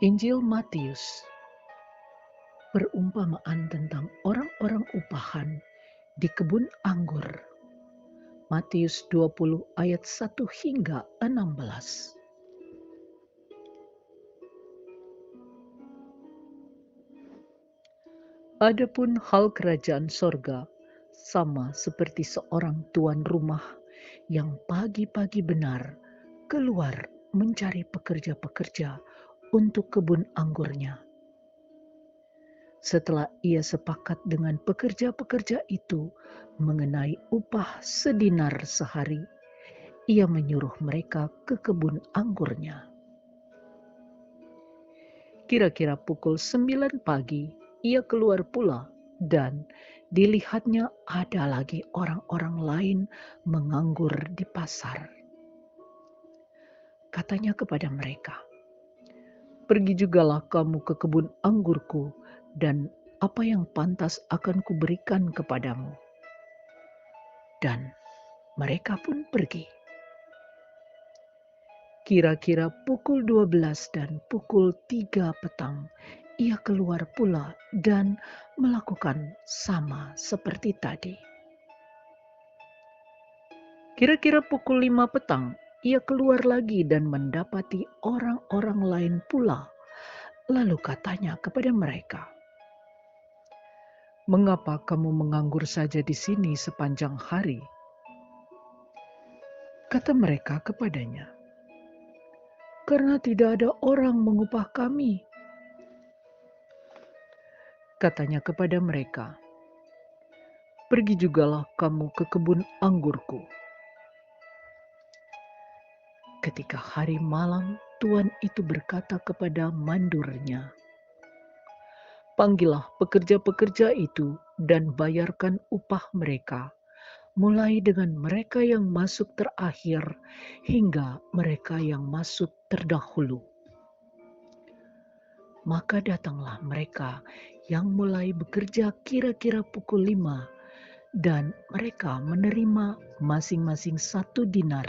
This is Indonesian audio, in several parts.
Injil Matius, perumpamaan tentang orang-orang upahan di kebun anggur. Matius 20 ayat 1 hingga 16. Adapun hal kerajaan sorga sama seperti seorang tuan rumah yang pagi-pagi benar keluar mencari pekerja-pekerja untuk kebun anggurnya. Setelah ia sepakat dengan pekerja-pekerja itu mengenai upah sedinar sehari, ia menyuruh mereka ke kebun anggurnya. Kira-kira pukul 9 pagi, ia keluar pula dan dilihatnya ada lagi orang-orang lain menganggur di pasar. Katanya kepada mereka, "Pergi jugalah kamu ke kebun anggurku, dan apa yang pantas akan kuberikan kepadamu." Dan mereka pun pergi. Kira-kira pukul 12 dan pukul 3 petang, ia keluar pula dan melakukan sama seperti tadi. Kira-kira pukul 5 petang, ia keluar lagi dan mendapati orang-orang lain pula. Lalu katanya kepada mereka, "Mengapa kamu menganggur saja di sini sepanjang hari?" Kata mereka kepadanya, "Karena tidak ada orang mengupah kami." Katanya kepada mereka, "Pergi jugalah kamu ke kebun anggurku." Ketika hari malam, tuan itu berkata kepada mandurnya, "Panggillah pekerja-pekerja itu dan bayarkan upah mereka, mulai dengan mereka yang masuk terakhir hingga mereka yang masuk terdahulu." Maka datanglah mereka yang mulai bekerja kira-kira pukul 5, dan mereka menerima masing-masing 1 dinar.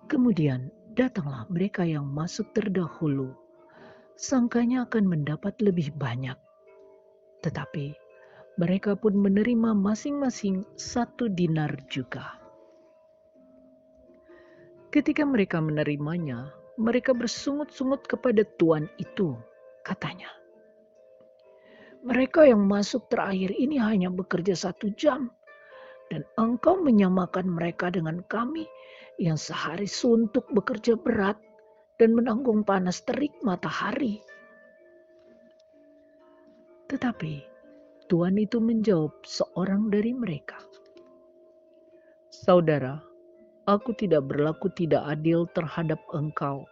Kemudian datanglah mereka yang masuk terdahulu, sangkanya akan mendapat lebih banyak. Tetapi mereka pun menerima masing-masing 1 dinar juga. Ketika mereka menerimanya, mereka bersungut-sungut kepada tuan itu. Katanya, "Mereka yang masuk terakhir ini hanya bekerja 1 jam, dan engkau menyamakan mereka dengan kami yang sehari suntuk bekerja berat dan menanggung panas terik matahari." Tetapi tuan itu menjawab seorang dari mereka, "Saudara, aku tidak berlaku tidak adil terhadap engkau.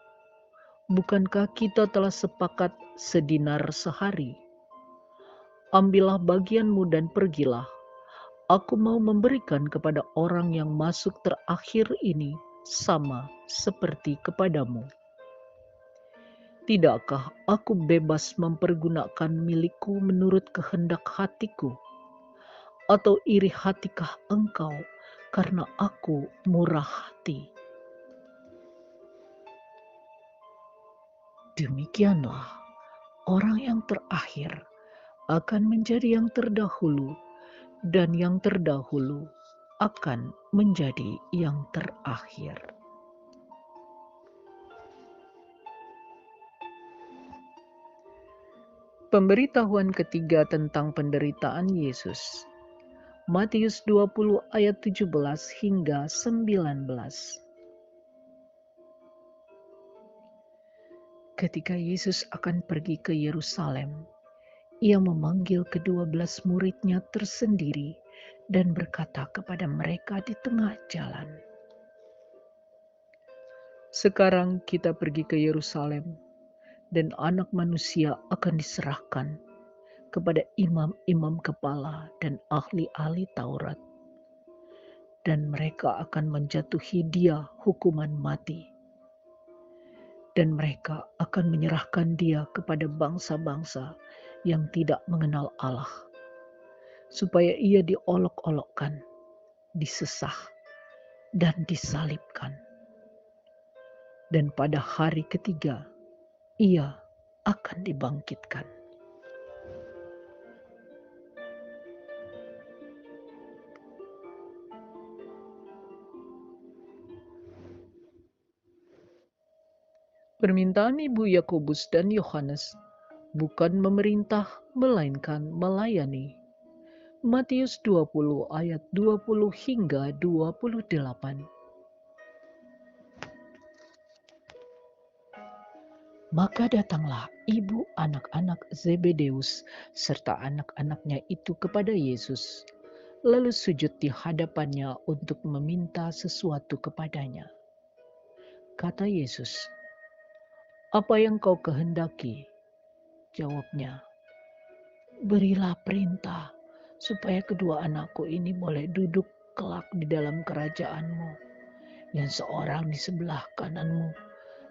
Bukankah kita telah sepakat sedinar sehari? Ambillah bagianmu dan pergilah. Aku mau memberikan kepada orang yang masuk terakhir ini sama seperti kepadamu. Tidakkah aku bebas mempergunakan milikku menurut kehendak hatiku? Atau iri hatikah engkau karena aku murah hati?" Demikianlah orang yang terakhir akan menjadi yang terdahulu, dan yang terdahulu akan menjadi yang terakhir. Pemberitahuan ketiga tentang penderitaan Yesus. Matius 20 ayat 17 hingga 19. Ketika Yesus akan pergi ke Yerusalem, ia memanggil ke-12 muridnya tersendiri dan berkata kepada mereka di tengah jalan, "Sekarang kita pergi ke Yerusalem, dan Anak Manusia akan diserahkan kepada imam-imam kepala dan ahli-ahli Taurat. Dan mereka akan menjatuhi dia hukuman mati. Dan mereka akan menyerahkan dia kepada bangsa-bangsa yang tidak mengenal Allah, supaya ia diolok-olokkan, disesah, dan disalibkan. Dan pada hari ketiga ia akan dibangkitkan. Permintaan Ibu Yakobus dan Yohanes bukan memerintah melainkan melayani. Matius 20 ayat 20 hingga 28. Maka datanglah ibu anak-anak Zebedeus serta anak-anaknya itu kepada Yesus, lalu sujud di hadapannya untuk meminta sesuatu kepadanya. Kata Yesus, "Apa yang kau kehendaki?" Jawabnya, "Berilah perintah supaya kedua anakku ini boleh duduk kelak di dalam kerajaan-Mu, yang seorang di sebelah kanan-Mu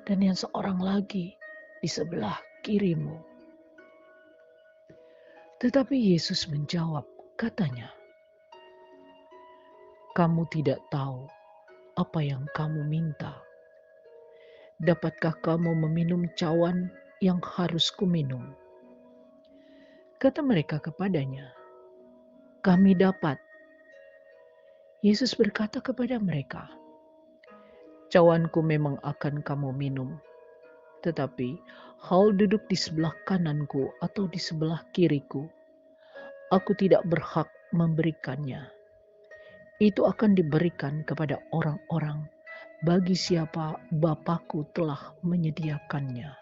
dan yang seorang lagi di sebelah kiri-Mu." Tetapi Yesus menjawab, katanya, "Kamu tidak tahu apa yang kamu minta. Dapatkah kamu meminum cawan yang harus kuminum?" Kata mereka kepadanya, "Kami dapat." Yesus berkata kepada mereka, "Cawanku memang akan kamu minum, tetapi hal duduk di sebelah kananku atau di sebelah kiriku, aku tidak berhak memberikannya. Itu akan diberikan kepada orang-orang bagi siapa Bapakku telah menyediakannya."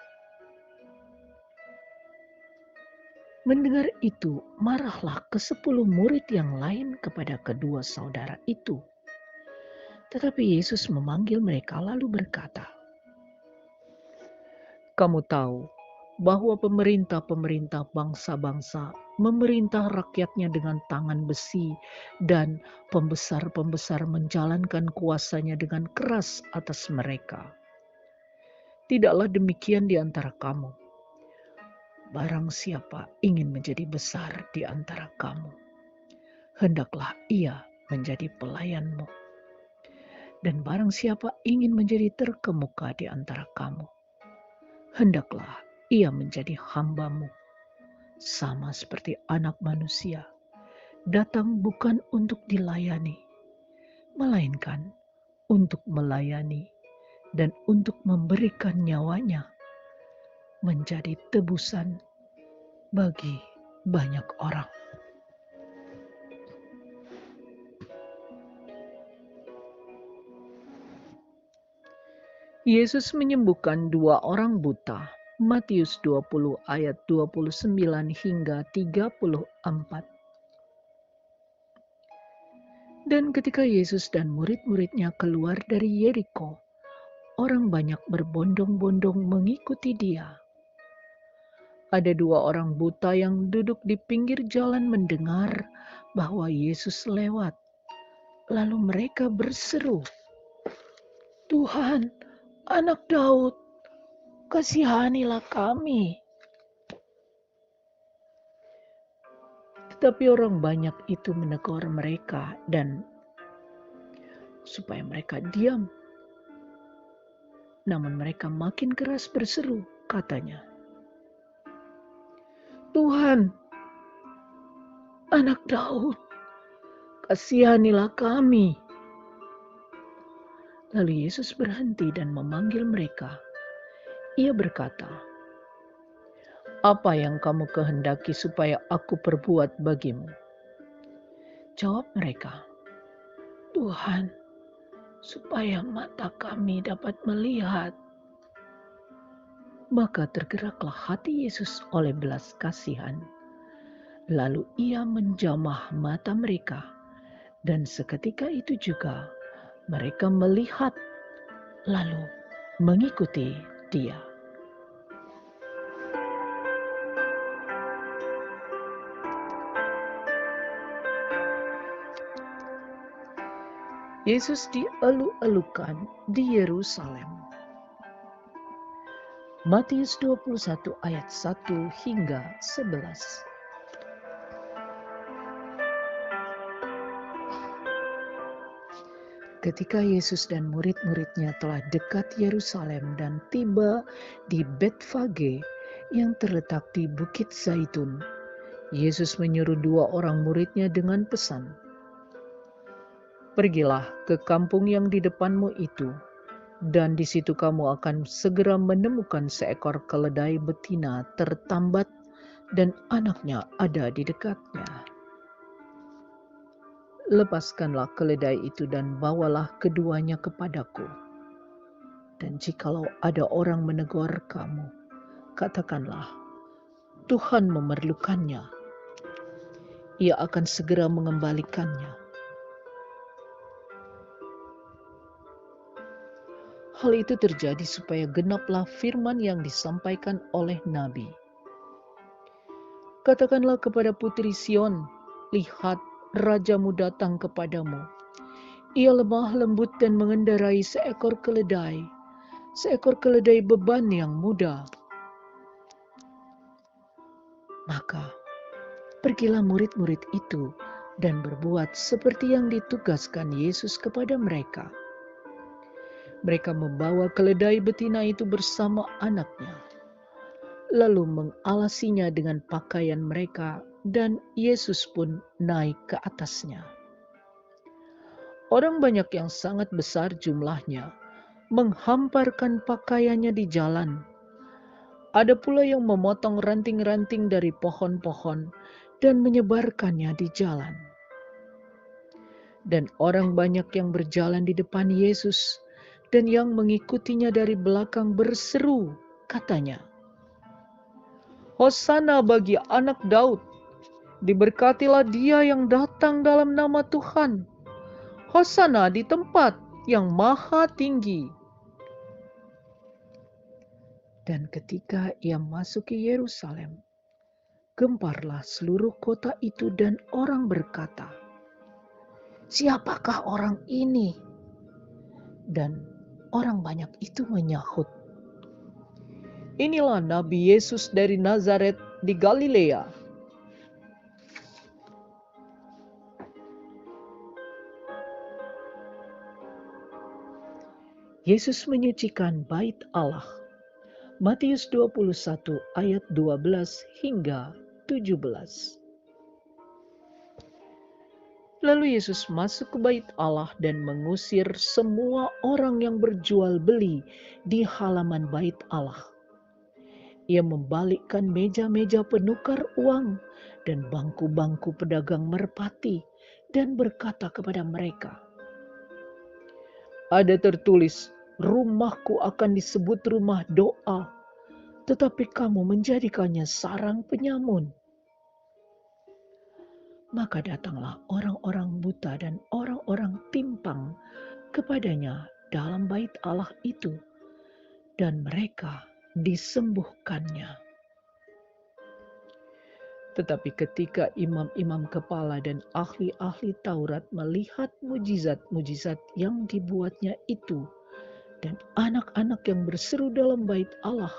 Mendengar itu, marahlah ke-10 murid yang lain kepada kedua saudara itu. Tetapi Yesus memanggil mereka lalu berkata, "Kamu tahu bahwa pemerintah-pemerintah bangsa-bangsa memerintah rakyatnya dengan tangan besi, dan pembesar-pembesar menjalankan kuasanya dengan keras atas mereka. Tidaklah demikian di antara kamu. Barang siapa ingin menjadi besar di antara kamu, hendaklah ia menjadi pelayanmu. Dan barang siapa ingin menjadi terkemuka di antara kamu, hendaklah ia menjadi hambamu. Sama seperti Anak Manusia datang bukan untuk dilayani, melainkan untuk melayani dan untuk memberikan nyawanya menjadi tebusan bagi banyak orang." Yesus menyembuhkan 2 orang buta. Matius 20 ayat 29 hingga 34. Dan ketika Yesus dan murid-muridnya keluar dari Yeriko, orang banyak berbondong-bondong mengikuti Dia. Ada 2 orang buta yang duduk di pinggir jalan mendengar bahwa Yesus lewat. Lalu mereka berseru, "Tuhan, Anak Daud, kasihanilah kami." Tetapi orang banyak itu menegur mereka dan supaya mereka diam. Namun mereka makin keras berseru, katanya, "Tuhan, Anak Daud, kasihanilah kami." Lalu Yesus berhenti dan memanggil mereka. Ia berkata, "Apa yang kamu kehendaki supaya aku perbuat bagimu?" Jawab mereka, "Tuhan, supaya mata kami dapat melihat." Maka tergeraklah hati Yesus oleh belas kasihan. Lalu ia menjamah mata mereka, dan seketika itu juga mereka melihat lalu mengikuti Dia. Yesus dielu-elukan di Yerusalem. Matius 21 ayat 1 hingga 11. Ketika Yesus dan murid-muridnya telah dekat Yerusalem dan tiba di Betfage yang terletak di Bukit Zaitun, Yesus menyuruh 2 orang muridnya dengan pesan, "Pergilah ke kampung yang di depanmu itu, dan di situ kamu akan segera menemukan seekor keledai betina tertambat dan anaknya ada di dekatnya. Lepaskanlah keledai itu dan bawalah keduanya kepadaku. Dan jikalau ada orang menegur kamu, katakanlah, Tuhan memerlukannya. Ia akan segera mengembalikannya." Hal itu terjadi supaya genaplah firman yang disampaikan oleh Nabi. "Katakanlah kepada putri Sion, lihat, rajamu datang kepadamu. Ia lemah lembut dan mengendarai seekor keledai beban yang muda." Maka pergilah murid-murid itu dan berbuat seperti yang ditugaskan Yesus kepada mereka. Mereka membawa keledai betina itu bersama anaknya, lalu mengalasinya dengan pakaian mereka, dan Yesus pun naik ke atasnya. Orang banyak yang sangat besar jumlahnya menghamparkan pakaiannya di jalan. Ada pula yang memotong ranting-ranting dari pohon-pohon dan menyebarkannya di jalan. Dan orang banyak yang berjalan di depan Yesus dan yang mengikutinya dari belakang berseru, katanya, "Hosana bagi anak Daud, diberkatilah dia yang datang dalam nama Tuhan. Hosana di tempat yang maha tinggi." Dan ketika ia masuk ke Yerusalem, gemparlah seluruh kota itu dan orang berkata, "Siapakah orang ini?" Dan orang banyak itu menyahut, "Inilah Nabi Yesus dari Nazaret di Galilea." Yesus menyucikan bait Allah. Matius 21 ayat 12 hingga 17. Lalu Yesus masuk ke bait Allah dan mengusir semua orang yang berjual beli di halaman bait Allah. Ia membalikkan meja-meja penukar uang dan bangku-bangku pedagang merpati dan berkata kepada mereka, "Ada tertulis, rumahku akan disebut rumah doa, tetapi kamu menjadikannya sarang penyamun." Maka datanglah orang-orang buta dan orang-orang timpang kepadanya dalam bait Allah itu, dan mereka disembuhkannya. Tetapi ketika imam-imam kepala dan ahli-ahli Taurat melihat mujizat-mujizat yang dibuatnya itu, dan anak-anak yang berseru dalam bait Allah,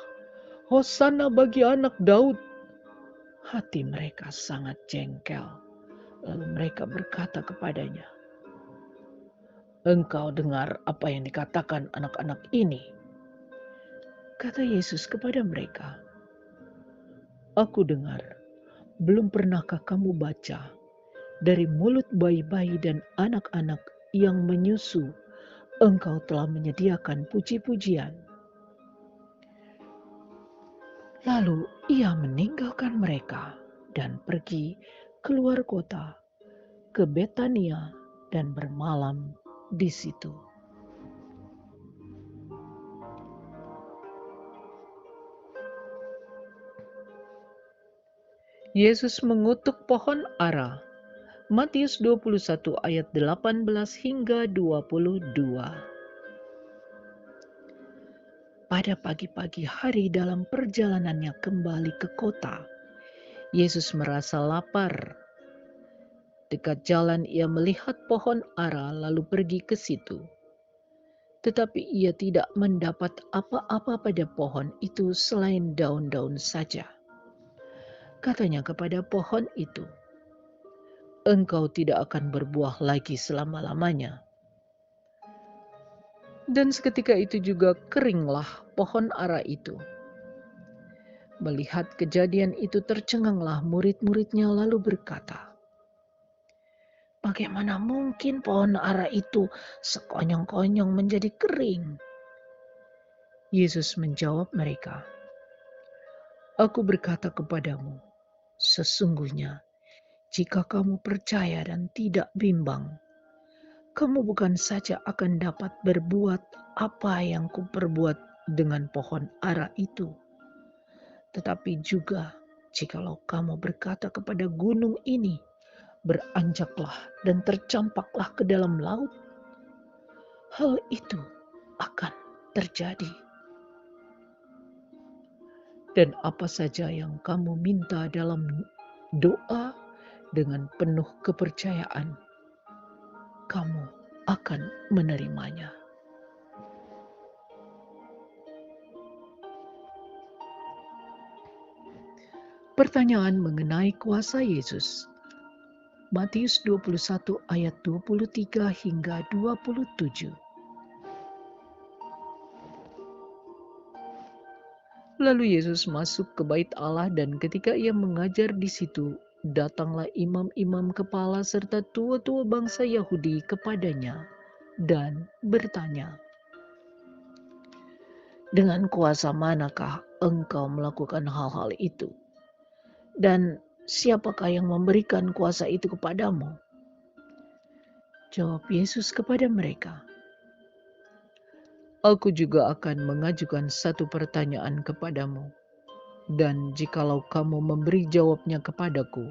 "Hosana bagi anak Daud," hati mereka sangat jengkel. Lalu mereka berkata kepadanya, "Engkau dengar apa yang dikatakan anak-anak ini?" Kata Yesus kepada mereka, "Aku dengar. Belum pernahkah kamu baca, dari mulut bayi-bayi dan anak-anak yang menyusu, Engkau telah menyediakan puji-pujian?" Lalu ia meninggalkan mereka dan pergi keluar kota ke Betania dan bermalam di situ. Yesus mengutuk pohon ara. Matius 21 ayat 18 hingga 22. Pada pagi-pagi hari dalam perjalanannya kembali ke kota, Yesus merasa lapar. Dekat jalan ia melihat pohon ara lalu pergi ke situ. Tetapi ia tidak mendapat apa-apa pada pohon itu selain daun-daun saja. Katanya kepada pohon itu, "Engkau tidak akan berbuah lagi selama-lamanya." Dan seketika itu juga keringlah pohon ara itu. Melihat kejadian itu tercenganglah murid-muridnya lalu berkata, "Bagaimana mungkin pohon ara itu sekonyong-konyong menjadi kering?" Yesus menjawab mereka, "Aku berkata kepadamu, sesungguhnya jika kamu percaya dan tidak bimbang, kamu bukan saja akan dapat berbuat apa yang kuperbuat dengan pohon ara itu, tetapi juga jikalau kamu berkata kepada gunung ini, beranjaklah dan tercampaklah ke dalam laut, hal itu akan terjadi. Dan apa saja yang kamu minta dalam doa dengan penuh kepercayaan, kamu akan menerimanya." Pertanyaan mengenai kuasa Yesus. Matius 21 ayat 23 hingga 27. Lalu Yesus masuk ke bait Allah, dan ketika ia mengajar di situ, datanglah imam-imam kepala serta tua-tua bangsa Yahudi kepadanya dan bertanya, "Dengan kuasa manakah engkau melakukan hal-hal itu? Dan siapakah yang memberikan kuasa itu kepadamu?" Jawab Yesus kepada mereka, "Aku juga akan mengajukan satu pertanyaan kepadamu. Dan jikalau kamu memberi jawabnya kepadaku,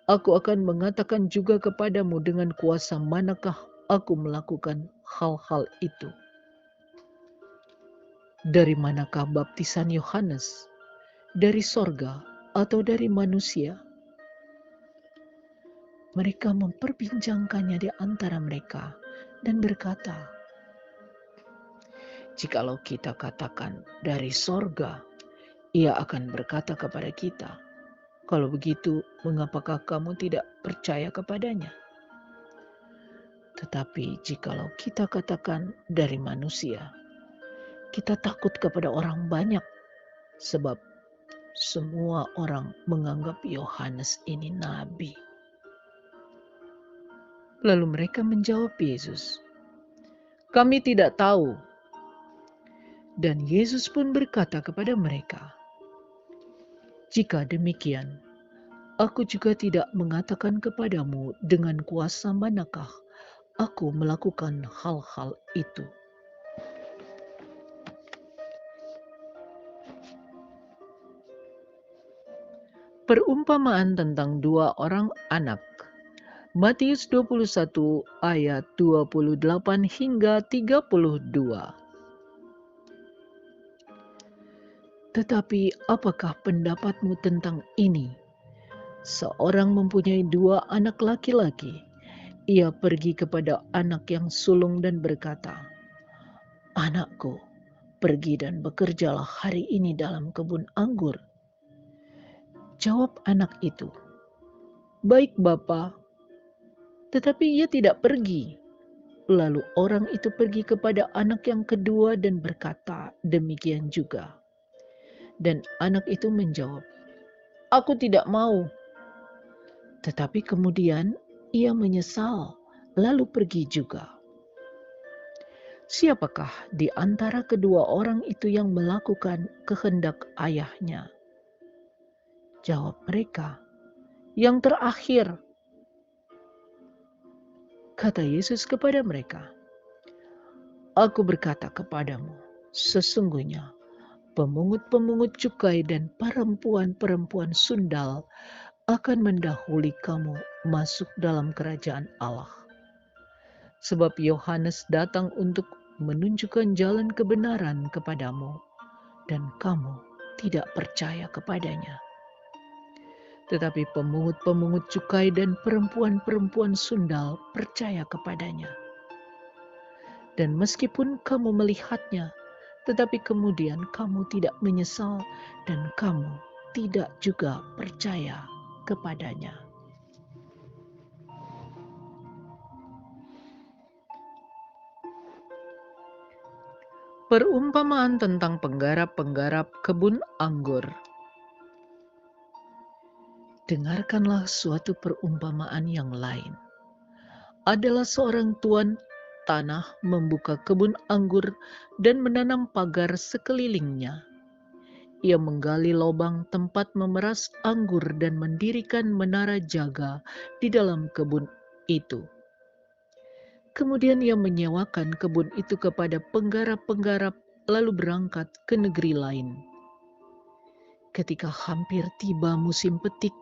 aku akan mengatakan juga kepadamu dengan kuasa manakah aku melakukan hal-hal itu. Dari manakah baptisan Yohanes? Dari sorga atau dari manusia?" Mereka memperbincangkannya di antara mereka dan berkata, "Jikalau kita katakan dari sorga, ia akan berkata kepada kita, 'Kalau begitu, mengapakah kamu tidak percaya kepadanya?' Tetapi jikalau kita katakan dari manusia, kita takut kepada orang banyak, sebab semua orang menganggap Yohanes ini nabi." Lalu mereka menjawab Yesus, "Kami tidak tahu." Dan Yesus pun berkata kepada mereka, "Jika demikian, aku juga tidak mengatakan kepadamu dengan kuasa manakah aku melakukan hal-hal itu." Perumpamaan tentang dua orang anak. Matius 21 ayat 28 hingga 32. "Tetapi apakah pendapatmu tentang ini? Seorang mempunyai dua anak laki-laki. Ia pergi kepada anak yang sulung dan berkata, 'Anakku, pergi dan bekerjalah hari ini dalam kebun anggur.' Jawab anak itu, 'Baik, Bapa.' Tetapi ia tidak pergi. Lalu orang itu pergi kepada anak yang kedua dan berkata demikian juga. Dan anak itu menjawab, 'Aku tidak mau.' Tetapi kemudian ia menyesal, lalu pergi juga. Siapakah di antara kedua orang itu yang melakukan kehendak ayahnya?" Jawab mereka, "Yang terakhir." Kata Yesus kepada mereka, "Aku berkata kepadamu, sesungguhnya pemungut-pemungut cukai dan perempuan-perempuan sundal akan mendahului kamu masuk dalam kerajaan Allah. Sebab Yohanes datang untuk menunjukkan jalan kebenaran kepadamu, dan kamu tidak percaya kepadanya. Tetapi pemungut-pemungut cukai dan perempuan-perempuan sundal percaya kepadanya. Dan meskipun kamu melihatnya, tetapi kemudian kamu tidak menyesal dan kamu tidak juga percaya kepadanya." Perumpamaan tentang penggarap-penggarap kebun anggur. Dengarkanlah suatu perumpamaan yang lain. Adalah seorang tuan tanah membuka kebun anggur dan menanam pagar sekelilingnya. Ia menggali lubang tempat memeras anggur dan mendirikan menara jaga di dalam kebun itu. Kemudian ia menyewakan kebun itu kepada penggarap-penggarap lalu berangkat ke negeri lain. Ketika hampir tiba musim petik,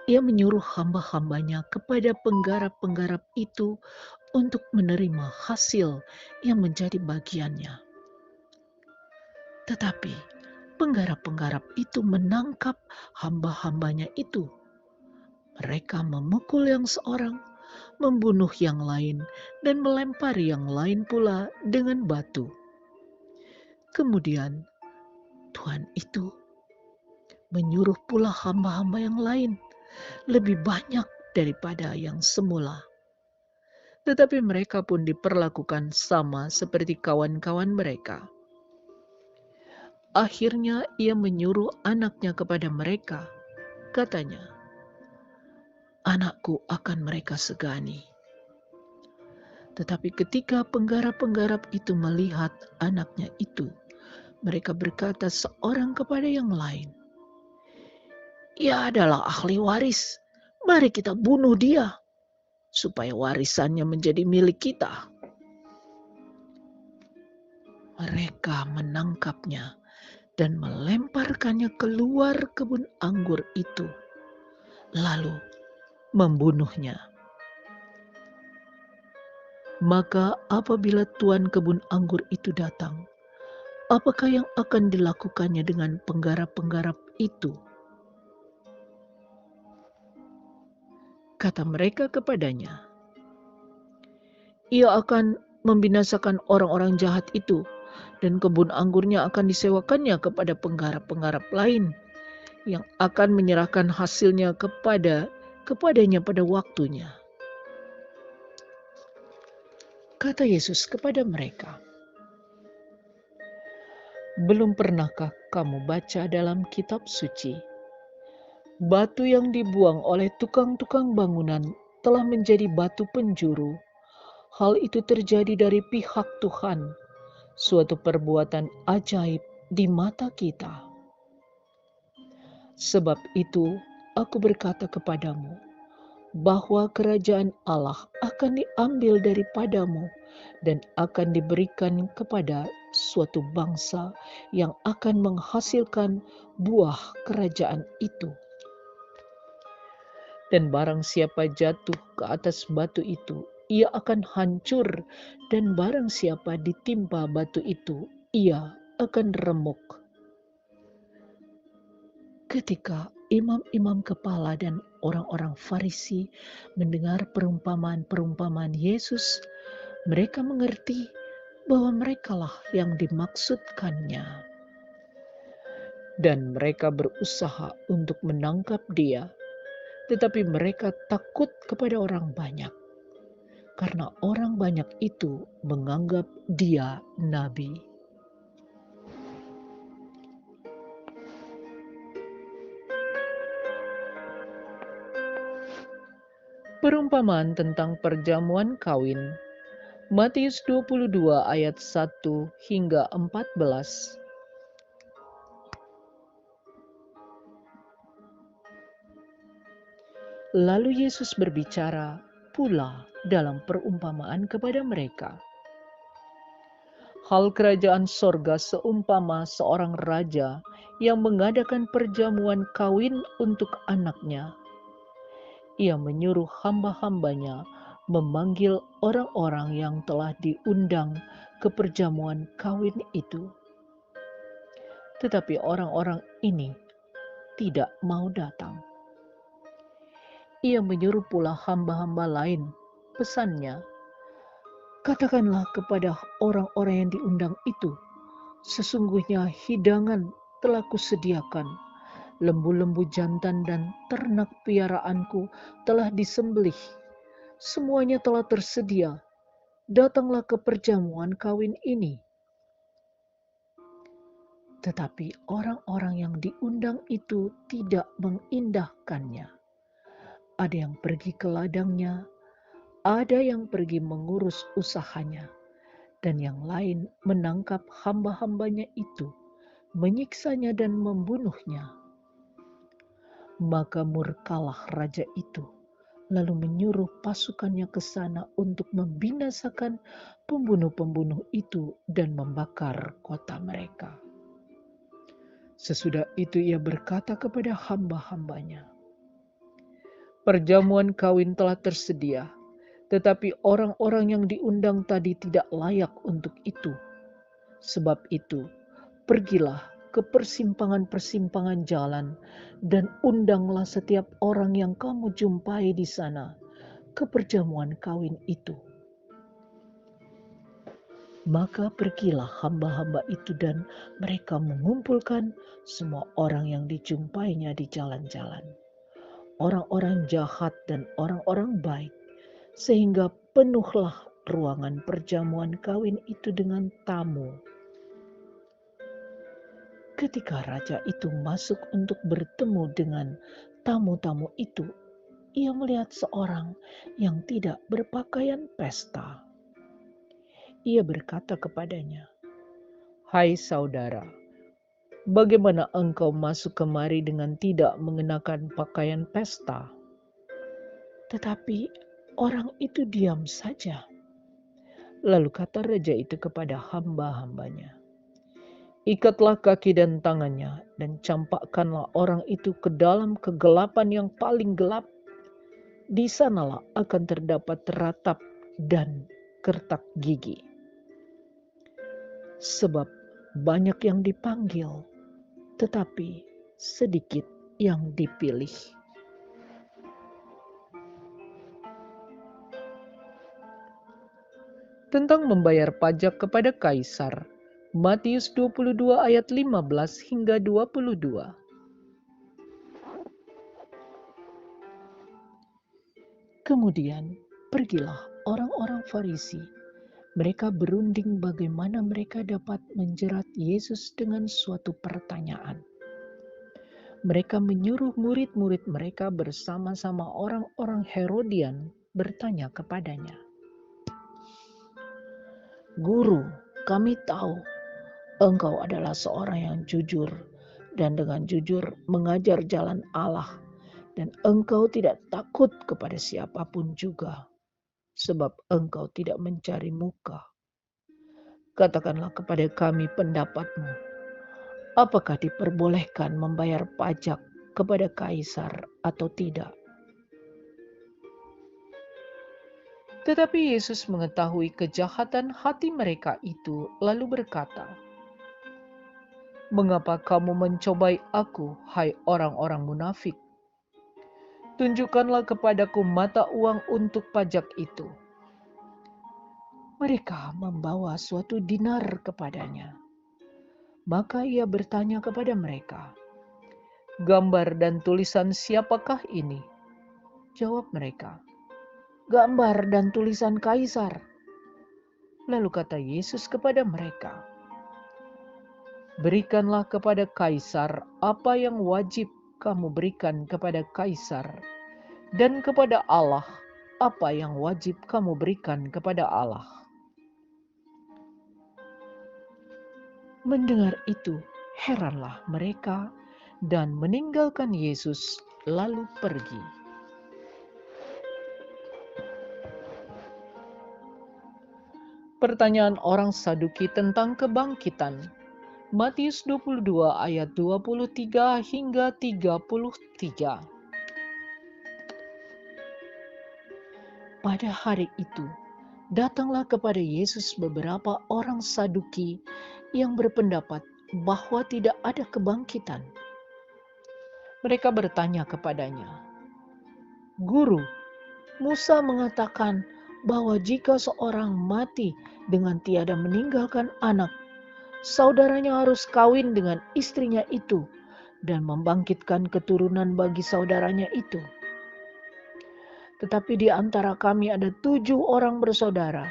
ia menyuruh hamba-hambanya kepada penggarap-penggarap itu untuk menerima hasil yang menjadi bagiannya. Tetapi penggarap-penggarap itu menangkap hamba-hambanya itu. Mereka memukul yang seorang, membunuh yang lain, dan melempari yang lain pula dengan batu. Kemudian Tuhan itu menyuruh pula hamba-hamba yang lain lebih banyak daripada yang semula. Tetapi mereka pun diperlakukan sama seperti kawan-kawan mereka. Akhirnya ia menyuruh anaknya kepada mereka. Katanya, "Anakku akan mereka segani." Tetapi ketika penggarap-penggarap itu melihat anaknya itu, mereka berkata seorang kepada yang lain, "Ia adalah ahli waris. Mari kita bunuh dia, supaya warisannya menjadi milik kita." Mereka menangkapnya dan melemparkannya keluar kebun anggur itu, lalu membunuhnya. Maka apabila tuan kebun anggur itu datang, apakah yang akan dilakukannya dengan penggarap-penggarap itu? Kata mereka kepadanya, "Ia akan membinasakan orang-orang jahat itu, dan kebun anggurnya akan disewakannya kepada penggarap-penggarap lain yang akan menyerahkan hasilnya kepadanya pada waktunya." Kata Yesus kepada mereka, "Belum pernahkah kamu baca dalam kitab suci? Batu yang dibuang oleh tukang-tukang bangunan telah menjadi batu penjuru. Hal itu terjadi dari pihak Tuhan, suatu perbuatan ajaib di mata kita. Sebab itu aku berkata kepadamu, bahwa kerajaan Allah akan diambil daripadamu dan akan diberikan kepada suatu bangsa yang akan menghasilkan buah kerajaan itu. Dan barang siapa jatuh ke atas batu itu, ia akan hancur, dan barang siapa ditimpa batu itu, ia akan remuk." Ketika imam-imam kepala dan orang-orang Farisi mendengar perumpamaan-perumpamaan Yesus, mereka mengerti bahwa merekalah yang dimaksudkannya. Dan mereka berusaha untuk menangkap dia, tetapi mereka takut kepada orang banyak, karena orang banyak itu menganggap dia nabi. Perumpamaan tentang perjamuan kawin. Matius 22 ayat 1 hingga 14. Lalu Yesus berbicara pula dalam perumpamaan kepada mereka. Hal kerajaan sorga seumpama seorang raja yang mengadakan perjamuan kawin untuk anaknya. Ia menyuruh hamba-hambanya memanggil orang-orang yang telah diundang ke perjamuan kawin itu. Tetapi orang-orang ini tidak mau datang. Ia menyuruh pula hamba-hamba lain. Pesannya, "Katakanlah kepada orang-orang yang diundang itu, sesungguhnya hidangan telah kusediakan. Lembu-lembu jantan dan ternak piaraanku telah disembelih. Semuanya telah tersedia. Datanglah ke perjamuan kawin ini." Tetapi orang-orang yang diundang itu tidak mengindahkannya. Ada yang pergi ke ladangnya, ada yang pergi mengurus usahanya, dan yang lain menangkap hamba-hambanya itu, menyiksanya dan membunuhnya. Maka murkalah raja itu, lalu menyuruh pasukannya ke sana untuk membinasakan pembunuh-pembunuh itu dan membakar kota mereka. Sesudah itu ia berkata kepada hamba-hambanya, "Perjamuan kawin telah tersedia, tetapi orang-orang yang diundang tadi tidak layak untuk itu. Sebab itu, pergilah ke persimpangan-persimpangan jalan dan undanglah setiap orang yang kamu jumpai di sana ke perjamuan kawin itu." Maka pergilah hamba-hamba itu dan mereka mengumpulkan semua orang yang dijumpainya di jalan-jalan, orang-orang jahat dan orang-orang baik, sehingga penuhlah ruangan perjamuan kawin itu dengan tamu. Ketika raja itu masuk untuk bertemu dengan tamu-tamu itu, ia melihat seorang yang tidak berpakaian pesta. Ia berkata kepadanya, "Hai saudara, bagaimana engkau masuk kemari dengan tidak mengenakan pakaian pesta?" Tetapi orang itu diam saja. Lalu kata raja itu kepada hamba-hambanya, "Ikatlah kaki dan tangannya dan campakkanlah orang itu ke dalam kegelapan yang paling gelap. Di sanalah akan terdapat ratap dan kertak gigi. Sebab banyak yang dipanggil, tetapi sedikit yang dipilih." Tentang membayar pajak kepada kaisar, Matius 22 ayat 15 hingga 22. Kemudian pergilah orang-orang Farisi. Mereka berunding bagaimana mereka dapat menjerat Yesus dengan suatu pertanyaan. Mereka menyuruh murid-murid mereka bersama-sama orang-orang Herodian bertanya kepadanya, "Guru, kami tahu engkau adalah seorang yang jujur dan dengan jujur mengajar jalan Allah, dan engkau tidak takut kepada siapapun juga, sebab engkau tidak mencari muka. Katakanlah kepada kami pendapatmu, apakah diperbolehkan membayar pajak kepada kaisar atau tidak?" Tetapi Yesus mengetahui kejahatan hati mereka itu, lalu berkata, "Mengapa kamu mencobai aku, hai orang-orang munafik? Tunjukkanlah kepadaku mata uang untuk pajak itu." Mereka membawa suatu dinar kepadanya. Maka ia bertanya kepada mereka, "Gambar dan tulisan siapakah ini?" Jawab mereka, "Gambar dan tulisan kaisar." Lalu kata Yesus kepada mereka, "Berikanlah kepada kaisar apa yang wajib kamu berikan kepada kaisar, dan kepada Allah apa yang wajib kamu berikan kepada Allah." Mendengar itu, heranlah mereka dan meninggalkan Yesus lalu pergi. Pertanyaan orang Saduki tentang kebangkitan. Matius 22 ayat 23 hingga 33. Pada hari itu, datanglah kepada Yesus beberapa orang Saduki yang berpendapat bahwa tidak ada kebangkitan. Mereka bertanya kepadanya, "Guru, Musa mengatakan bahwa jika seorang mati dengan tiada meninggalkan anak, saudaranya harus kawin dengan istrinya itu dan membangkitkan keturunan bagi saudaranya itu. Tetapi di antara kami ada 7 orang bersaudara.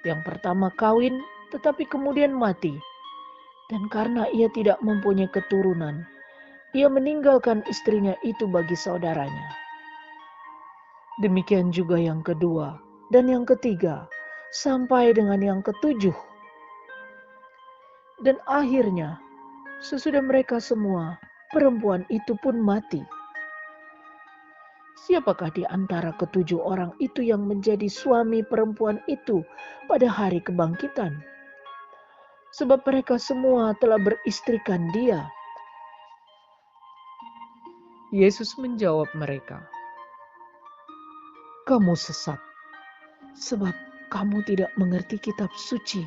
Yang pertama kawin, tetapi kemudian mati. Dan karena ia tidak mempunyai keturunan, ia meninggalkan istrinya itu bagi saudaranya. Demikian juga yang kedua dan yang ketiga, sampai dengan yang ketujuh. Dan akhirnya, sesudah mereka semua, perempuan itu pun mati. Siapakah di antara ketujuh orang itu yang menjadi suami perempuan itu pada hari kebangkitan? Sebab mereka semua telah beristrikan dia. Yesus menjawab mereka, "Kamu sesat, sebab kamu tidak mengerti kitab suci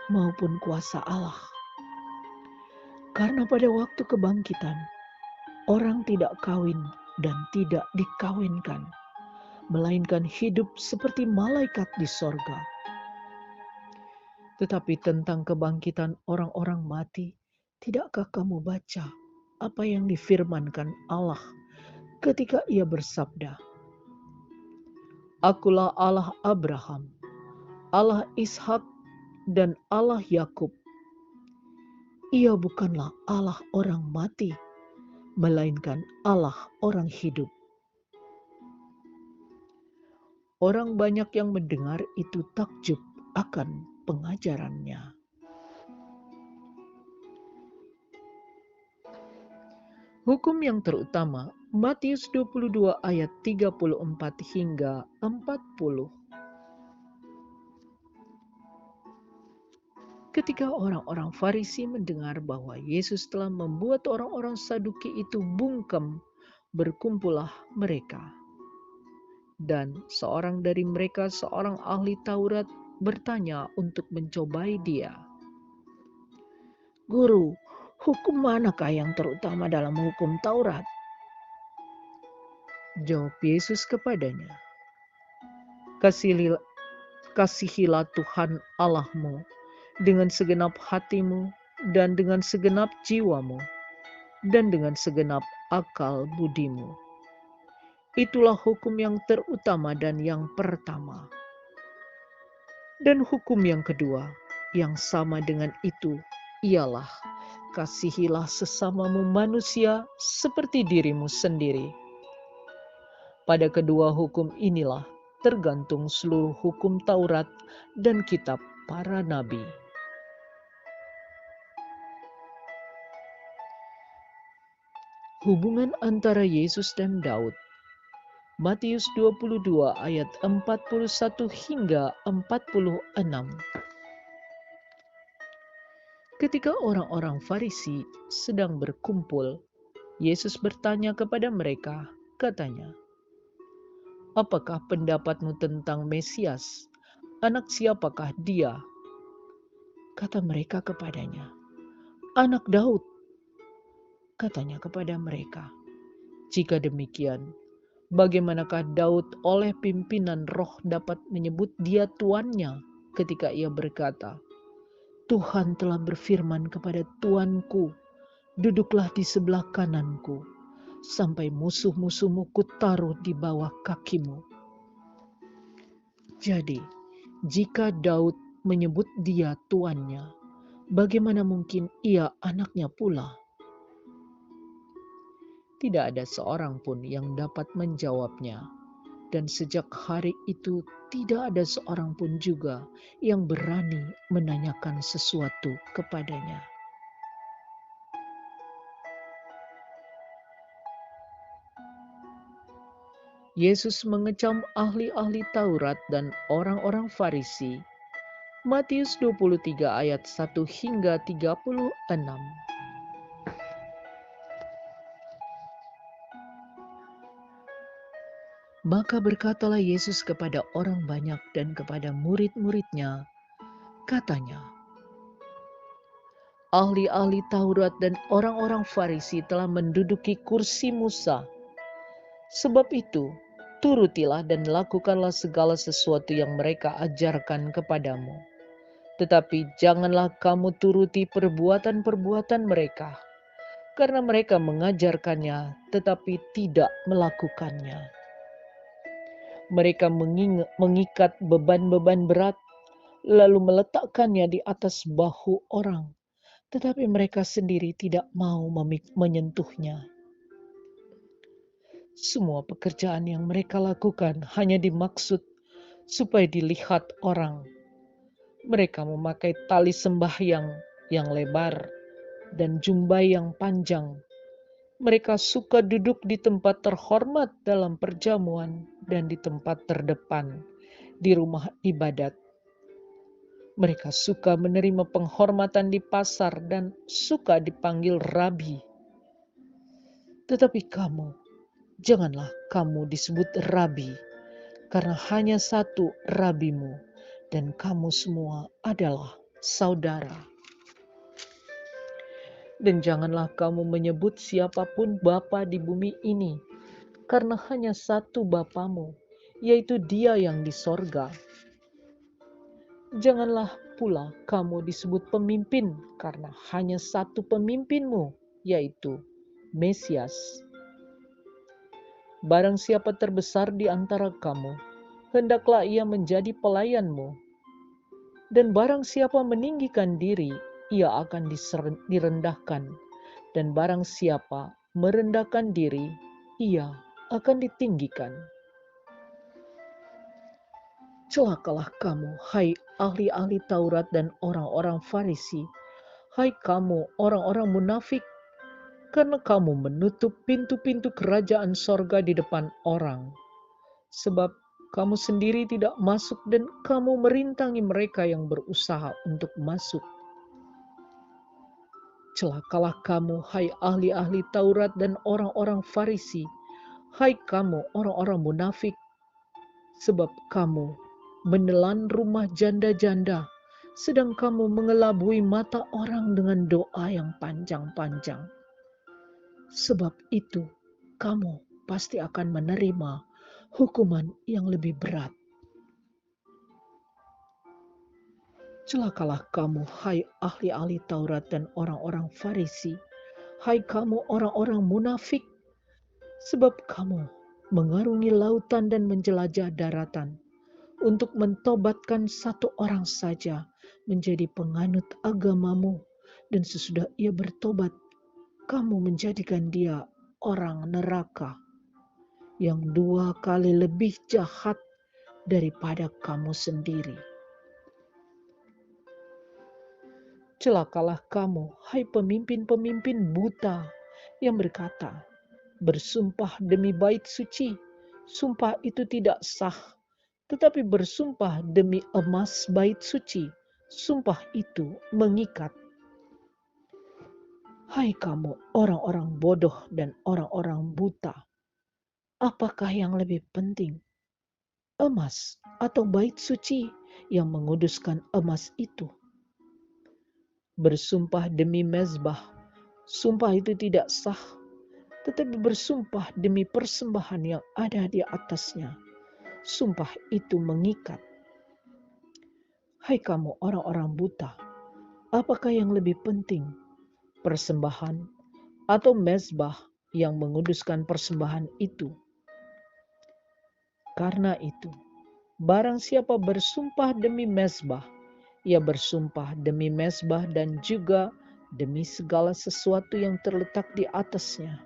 maupun kuasa Allah. Karena pada waktu kebangkitan, orang tidak kawin dan tidak dikawinkan, melainkan hidup seperti malaikat di sorga. Tetapi tentang kebangkitan orang-orang mati, tidakkah kamu baca apa yang difirmankan Allah ketika ia bersabda, 'Akulah Allah Abraham, Allah Ishak, dan Allah Yakub.' Ia bukanlah Allah orang mati, melainkan Allah orang hidup." Orang banyak yang mendengar itu takjub akan pengajarannya. Hukum yang terutama, Matius 22 ayat 34 hingga 40. Ketika orang-orang Farisi mendengar bahwa Yesus telah membuat orang-orang Saduki itu bungkam, berkumpullah mereka. Dan seorang dari mereka, seorang ahli Taurat, bertanya untuk mencobai dia, "Guru, hukum manakah yang terutama dalam hukum Taurat?" Jawab Yesus kepadanya, "Kasihilah Tuhan Allahmu dengan segenap hatimu dan dengan segenap jiwamu dan dengan segenap akal budimu. Itulah hukum yang terutama dan yang pertama. Dan hukum yang kedua, yang sama dengan itu, ialah kasihilah sesamamu manusia seperti dirimu sendiri. Pada kedua hukum inilah tergantung seluruh hukum Taurat dan kitab para nabi." Hubungan antara Yesus dan Daud. Matius 22 ayat 41 hingga 46. Ketika orang-orang Farisi sedang berkumpul, Yesus bertanya kepada mereka, katanya, "Apakah pendapatmu tentang Mesias? Anak siapakah dia?" Kata mereka kepadanya, "Anak Daud." Katanya kepada mereka, "Jika demikian, bagaimanakah Daud oleh pimpinan roh dapat menyebut dia tuannya ketika ia berkata, 'Tuhan telah berfirman kepada Tuanku, duduklah di sebelah kananku, sampai musuh-musuhmu kutaruh di bawah kakimu.' Jadi, jika Daud menyebut dia tuannya, bagaimana mungkin ia anaknya pula?" Tidak ada seorang pun yang dapat menjawabnya. Dan sejak hari itu tidak ada seorang pun juga yang berani menanyakan sesuatu kepadanya. Yesus mengecam ahli-ahli Taurat dan orang-orang Farisi. Matius 23 ayat 1 hingga 36. Maka berkatalah Yesus kepada orang banyak dan kepada murid-muridnya, katanya, "Ahli-ahli Taurat dan orang-orang Farisi telah menduduki kursi Musa. Sebab itu, turutilah dan lakukanlah segala sesuatu yang mereka ajarkan kepadamu. Tetapi janganlah kamu turuti perbuatan-perbuatan mereka, karena mereka mengajarkannya tetapi tidak melakukannya. Mereka mengikat beban-beban berat, lalu meletakkannya di atas bahu orang, tetapi mereka sendiri tidak mau menyentuhnya. Semua pekerjaan yang mereka lakukan hanya dimaksud supaya dilihat orang. Mereka memakai tali sembahyang yang lebar dan jumbai yang panjang. Mereka suka duduk di tempat terhormat dalam perjamuan dan di tempat terdepan di rumah ibadat. Mereka suka menerima penghormatan di pasar dan suka dipanggil rabi. Tetapi kamu, janganlah kamu disebut rabi, karena hanya satu rabimu, dan kamu semua adalah saudara. Dan janganlah kamu menyebut siapapun bapa di bumi ini, karena hanya satu Bapamu, yaitu Dia yang di sorga. Janganlah pula kamu disebut pemimpin, karena hanya satu pemimpinmu, yaitu Mesias. Barang siapa terbesar di antara kamu, hendaklah ia menjadi pelayanmu. Dan barang siapa meninggikan diri, ia akan direndahkan. Dan barang siapa merendahkan diri, ia akan ditinggikan. Celakalah kamu, hai ahli-ahli Taurat dan orang-orang Farisi, hai kamu orang-orang munafik, karena kamu menutup pintu-pintu kerajaan sorga di depan orang. Sebab kamu sendiri tidak masuk dan kamu merintangi mereka yang berusaha untuk masuk. Celakalah kamu, hai ahli-ahli Taurat dan orang-orang Farisi, hai kamu orang-orang munafik, sebab kamu menelan rumah janda-janda, sedang kamu mengelabui mata orang dengan doa yang panjang-panjang. Sebab itu, kamu pasti akan menerima hukuman yang lebih berat. Celakalah kamu, hai ahli-ahli Taurat dan orang-orang Farisi, hai kamu orang-orang munafik, sebab kamu mengarungi lautan dan menjelajah daratan untuk mentobatkan satu orang saja menjadi penganut agamamu, dan sesudah ia bertobat, kamu menjadikan dia orang neraka yang 2 kali lebih jahat daripada kamu sendiri. Celakalah kamu, hai pemimpin-pemimpin buta yang berkata, bersumpah demi bait suci, sumpah itu tidak sah. Tetapi bersumpah demi emas bait suci, sumpah itu mengikat. Hai kamu orang-orang bodoh dan orang-orang buta, apakah yang lebih penting? Emas atau bait suci yang menguduskan emas itu? Bersumpah demi mezbah, sumpah itu tidak sah. Tetapi bersumpah demi persembahan yang ada di atasnya, sumpah itu mengikat. Hai kamu orang-orang buta, apakah yang lebih penting? Persembahan atau mezbah yang menguduskan persembahan itu? Karena itu, barang siapa bersumpah demi mezbah, ia bersumpah demi mezbah dan juga demi segala sesuatu yang terletak di atasnya.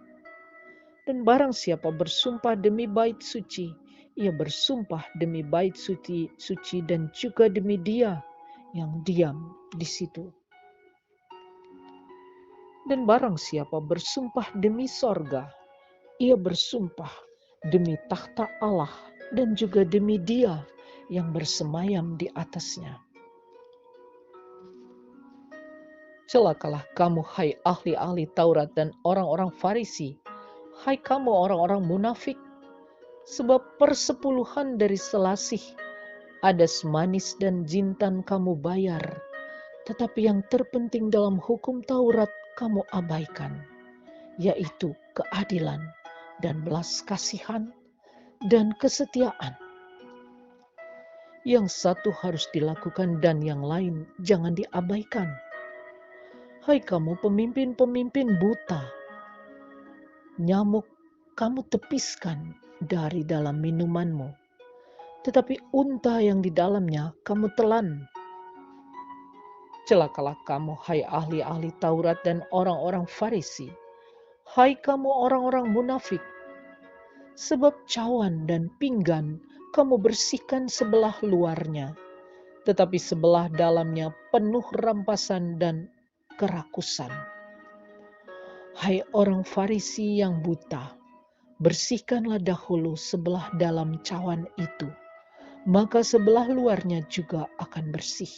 Dan barang siapa bersumpah demi bait suci, ia bersumpah demi bait suci dan juga demi Dia yang diam di situ. Dan barang siapa bersumpah demi sorga, ia bersumpah demi takhta Allah dan juga demi Dia yang bersemayam di atasnya. Celakalah kamu, hai ahli-ahli Taurat dan orang-orang Farisi, hai kamu orang-orang munafik, sebab persepuluhan dari selasih, adas manis dan jintan kamu bayar, tetapi yang terpenting dalam hukum Taurat kamu abaikan, yaitu keadilan dan belas kasihan dan kesetiaan. Yang satu harus dilakukan dan yang lain jangan diabaikan. Hai kamu pemimpin-pemimpin buta, nyamuk kamu tepiskan dari dalam minumanmu, tetapi unta yang di dalamnya kamu telan. Celakalah kamu, hai ahli-ahli Taurat dan orang-orang Farisi, hai kamu orang-orang munafik, sebab cawan dan pinggan kamu bersihkan sebelah luarnya, tetapi sebelah dalamnya penuh rampasan dan kerakusan. Hai orang Farisi yang buta, bersihkanlah dahulu sebelah dalam cawan itu, maka sebelah luarnya juga akan bersih.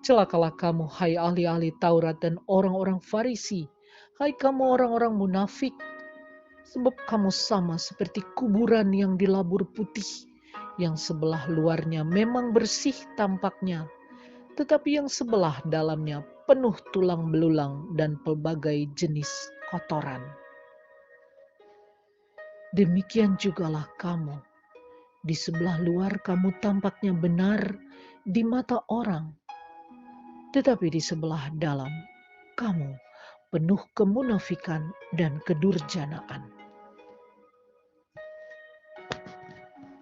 Celakalah kamu, hai ahli-ahli Taurat dan orang-orang Farisi, hai kamu orang-orang munafik, sebab kamu sama seperti kuburan yang dilabur putih, yang sebelah luarnya memang bersih tampaknya, tetapi yang sebelah dalamnya penuh tulang belulang dan pelbagai jenis kotoran. Demikian jugalah kamu. Di sebelah luar kamu tampaknya benar di mata orang, tetapi di sebelah dalam kamu penuh kemunafikan dan kedurjanaan.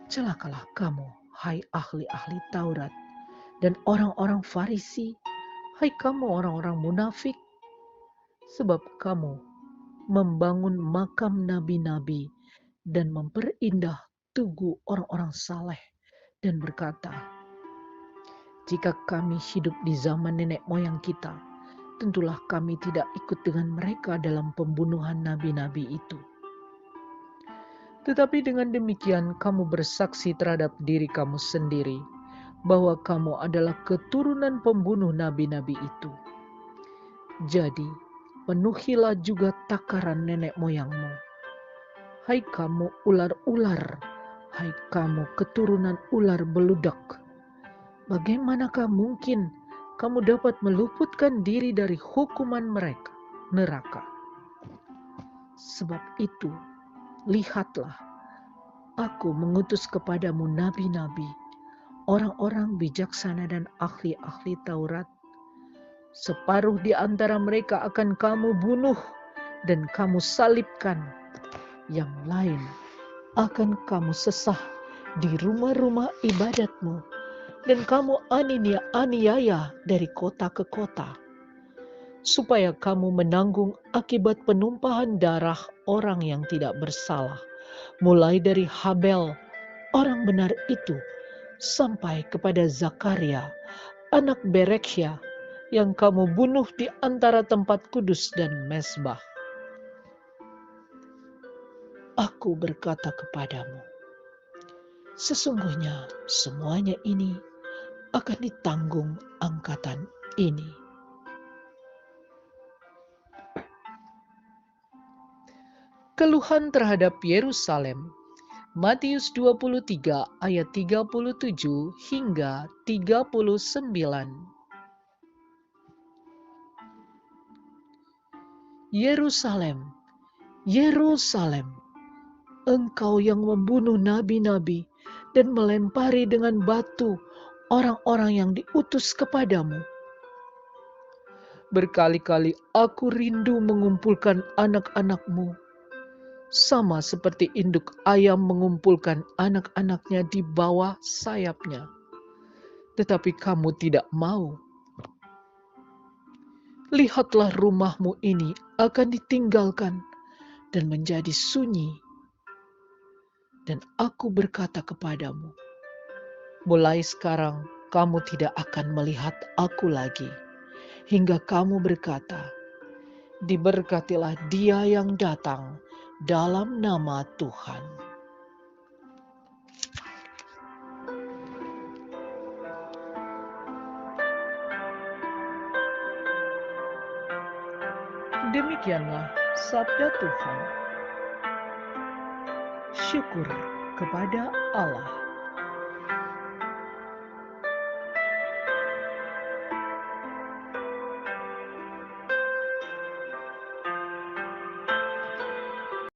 Celakalah kamu, hai ahli-ahli Taurat dan orang-orang Farisi, hai kamu orang-orang munafik, sebab kamu membangun makam nabi-nabi dan memperindah tugu orang-orang saleh dan berkata, jika kami hidup di zaman nenek moyang kita, tentulah kami tidak ikut dengan mereka dalam pembunuhan nabi-nabi itu. Tetapi dengan demikian kamu bersaksi terhadap diri kamu sendiri bahwa kamu adalah keturunan pembunuh nabi-nabi itu. Jadi, penuhilah juga takaran nenek moyangmu. Hai kamu ular-ular, hai kamu keturunan ular beludak. Bagaimanakah mungkin kamu dapat meluputkan diri dari hukuman mereka, neraka? Sebab itu, lihatlah, aku mengutus kepadamu nabi-nabi, orang-orang bijaksana dan ahli-ahli Taurat. Separuh di antara mereka akan kamu bunuh dan kamu salibkan. Yang lain akan kamu sesah di rumah-rumah ibadatmu, dan kamu aniaya dari kota ke kota, supaya kamu menanggung akibat penumpahan darah orang yang tidak bersalah, mulai dari Habel, orang benar itu, sampai kepada Zakaria, anak Berekhya, yang kamu bunuh di antara tempat kudus dan mezbah. Aku berkata kepadamu, sesungguhnya semuanya ini akan ditanggung angkatan ini. Keluhan terhadap Yerusalem. Matius 23 ayat 37 hingga 39. Yerusalem, Yerusalem, engkau yang membunuh nabi-nabi dan melempari dengan batu orang-orang yang diutus kepadamu. Berkali-kali aku rindu mengumpulkan anak-anakmu, sama seperti induk ayam mengumpulkan anak-anaknya di bawah sayapnya. Tetapi kamu tidak mau. Lihatlah, rumahmu ini akan ditinggalkan dan menjadi sunyi. Dan aku berkata kepadamu, mulai sekarang kamu tidak akan melihat aku lagi, hingga kamu berkata, diberkatilah dia yang datang dalam nama Tuhan. Demikianlah sabda Tuhan. Syukur kepada Allah.